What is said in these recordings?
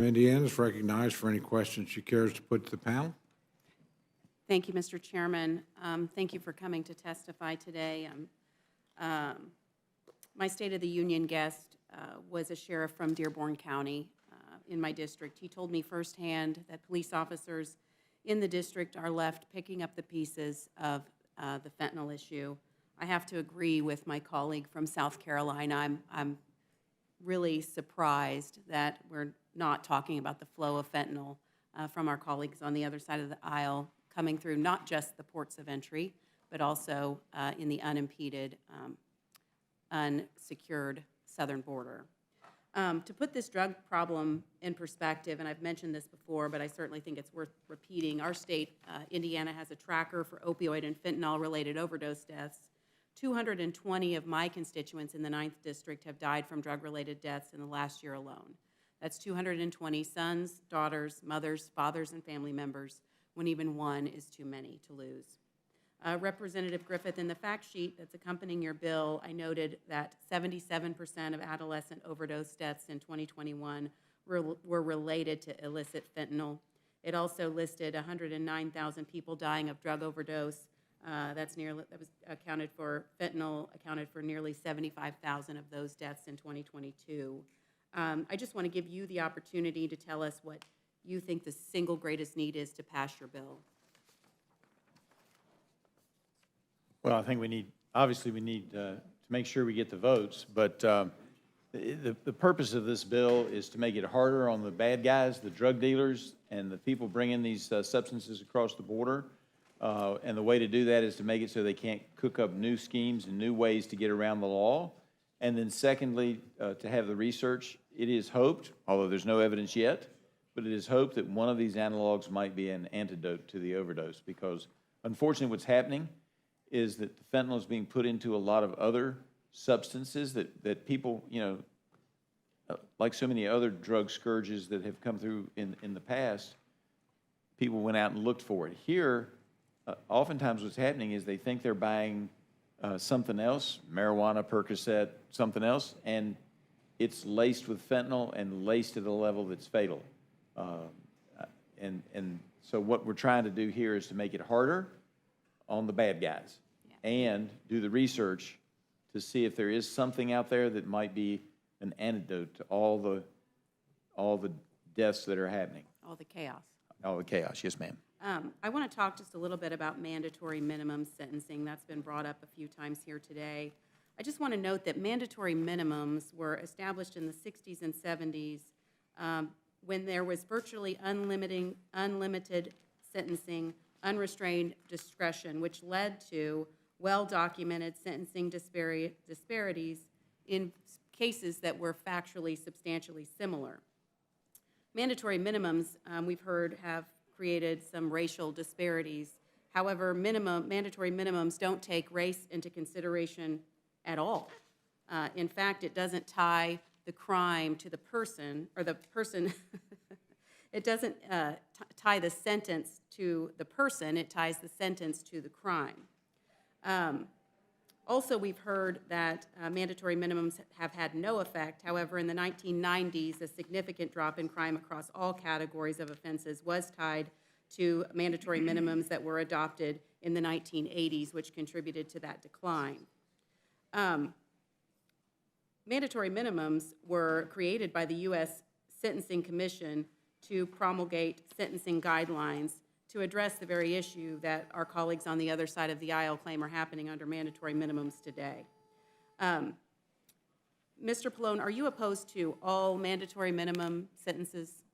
Indiana is recognized for any questions she cares to put to the panel. Thank you, Mr. Chairman. Thank you for coming to testify today. My State of the Union guest was a sheriff from Dearborn County in my district. He told me firsthand that police officers in the district are left picking up the pieces of the fentanyl issue. I have to agree with my colleague from South Carolina. I'm really surprised that we're not talking about the flow of fentanyl from our colleagues on the other side of the aisle coming through not just the ports of entry, but also in the unimpeded, unsecured southern border. To put this drug problem in perspective, and I've mentioned this before, but I certainly think it's worth repeating, our state, Indiana, has a tracker for opioid and fentanyl-related overdose deaths. 220 of my constituents in the 9th District have died from drug-related deaths in the last year alone. That's 220 sons, daughters, mothers, fathers, and family members, when even one is too many to lose. Representative Griffith, in the fact sheet that's accompanying your bill, I noted that 77% of adolescent overdose deaths in 2021 were related to illicit fentanyl. It also listed 109,000 people dying of drug overdose. That was accounted for, fentanyl accounted for nearly 75,000 of those deaths in 2022. I just want to give you the opportunity to tell us what you think the single greatest need is to pass your bill. Well, I think obviously we need to make sure we get the votes, but the purpose of this bill is to make it harder on the bad guys, the drug dealers, and the people bringing these substances across the border. And the way to do that is to make it so they can't cook up new schemes and new ways to get around the law. And then secondly, to have the research. It is hoped, although there's no evidence yet, but it is hoped that one of these analogs might be an antidote to the overdose, because unfortunately what's happening is that the fentanyl is being put into a lot of other substances that people, like so many other drug scourges that have come through in the past, people went out and looked for it. Here, oftentimes what's happening is they think they're buying something else, marijuana, Percocet, something else, and it's laced with fentanyl and laced at a level that's fatal. And so what we're trying to do here is to make it harder on the bad guys, and do the research to see if there is something out there that might be an antidote to all the deaths that are happening. All the chaos. All the chaos, yes, ma'am. I want to talk just a little bit about mandatory minimum sentencing. That's been brought up a few times here today. I just want to note that mandatory minimums were established in the 60s and 70s when there was virtually unlimited sentencing, unrestrained discretion, which led to well-documented sentencing disparities in cases that were factually substantially similar. Mandatory minimums, we've heard, have created some racial disparities. However, mandatory minimums don't take race into consideration at all. In fact, it doesn't tie the crime to the person, or the person, it doesn't tie the sentence to the person, it ties the sentence to the crime. Also, we've heard that mandatory minimums have had no effect. However, in the 1990s, a significant drop in crime across all categories of offenses was tied to mandatory minimums that were adopted in the 1980s, which contributed to that decline. Mandatory minimums were created by the U.S. Sentencing Commission to promulgate sentencing guidelines to address the very issue that our colleagues on the other side of the aisle claim are happening under mandatory minimums today. Mr. Pallone, are you opposed to all mandatory minimum sentences?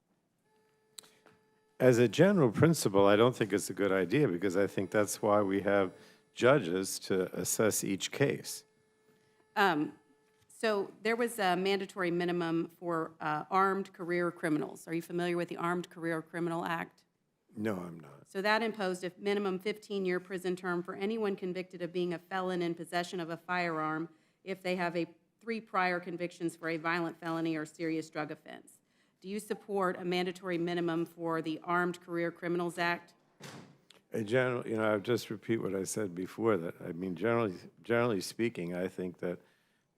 As a general principle, I don't think it's a good idea, because I think that's why we have judges to assess each case. So there was a mandatory minimum for armed career criminals. Are you familiar with the Armed Career Criminal Act? No, I'm not. So that imposed a minimum 15-year prison term for anyone convicted of being a felon in possession of a firearm if they have 3 prior convictions for a violent felony or serious drug offense. Do you support a mandatory minimum for the Armed Career Criminals Act? I'll just repeat what I said before, that, I mean, generally speaking, I think that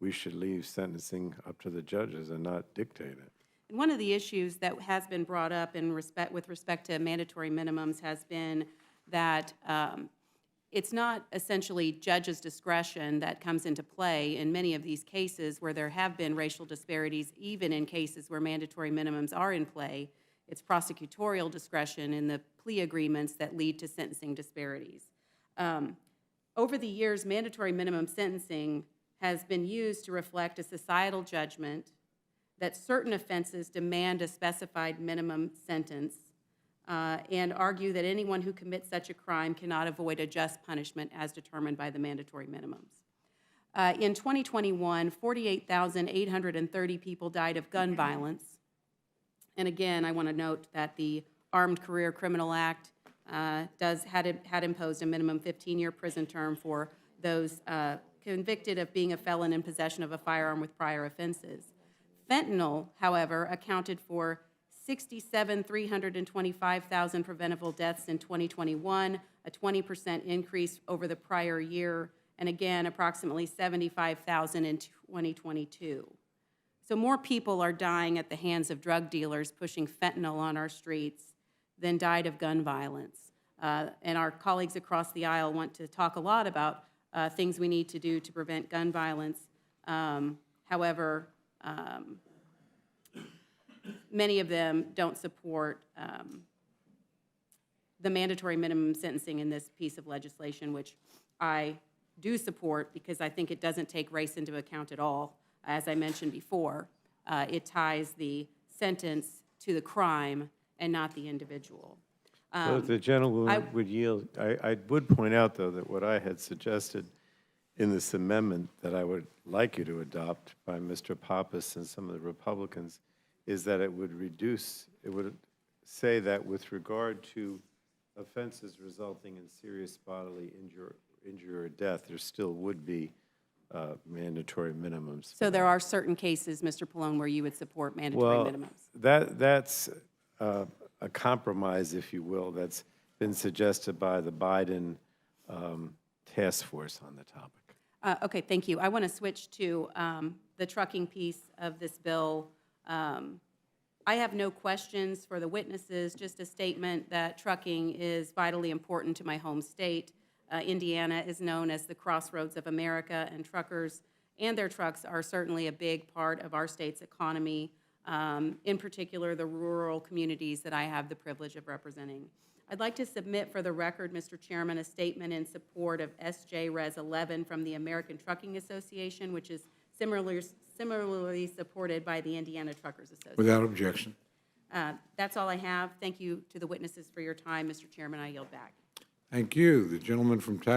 we should leave sentencing up to the judges and not dictate it. And one of the issues that has been brought up with respect to mandatory minimums has been that it's not essentially judges' discretion that comes into play in many of these cases where there have been racial disparities, even in cases where mandatory minimums are in play. It's prosecutorial discretion in the plea agreements that lead to sentencing disparities. Over the years, mandatory minimum sentencing has been used to reflect a societal judgment that certain offenses demand a specified minimum sentence, and argue that anyone who commits such a crime cannot avoid a just punishment as determined by the mandatory minimums. In 2021, 48,830 people died of gun violence. And again, I want to note that the Armed Career Criminal Act had imposed a minimum 15-year prison term for those convicted of being a felon in possession of a firearm with prior offenses. Fentanyl, however, accounted for 325,000 preventable deaths in 2021, a 20% increase over the prior year, and again, approximately 75,000 in 2022. So more people are dying at the hands of drug dealers pushing fentanyl on our streets than died of gun violence. And our colleagues across the aisle want to talk a lot about things we need to do to prevent gun violence. However, many of them don't support the mandatory minimum sentencing in this piece of legislation, which I do support because I think it doesn't take race into account at all. As I mentioned before, it ties the sentence to the crime and not the individual. So if the gentlewoman would yield, I would point out, though, that what I had suggested in this amendment that I would like you to adopt by Mr. Pappas and some of the Republicans is that it would say that with regard to offenses resulting in serious bodily injury or death, there still would be mandatory minimums. So there are certain cases, Mr. Pallone, where you would support mandatory minimums. That's a compromise, if you will, that's been suggested by the Biden task force on the topic. Okay, thank you. I want to switch to the trucking piece of this bill. I have no questions for the witnesses, just a statement that trucking is vitally important to my home state. Indiana is known as the crossroads of America, and truckers and their trucks are certainly a big part of our state's economy, in particular the rural communities that I have the privilege of representing. I'd like to submit for the record, Mr. Chairman, a statement in support of SJ Res 11 from the American Trucking Association, which is similarly supported by the Indiana Truckers Association. Without objection. That's all I have. Thank you to the witnesses for your time. Mr. Chairman, I yield back. Thank you. The gentleman from Texas.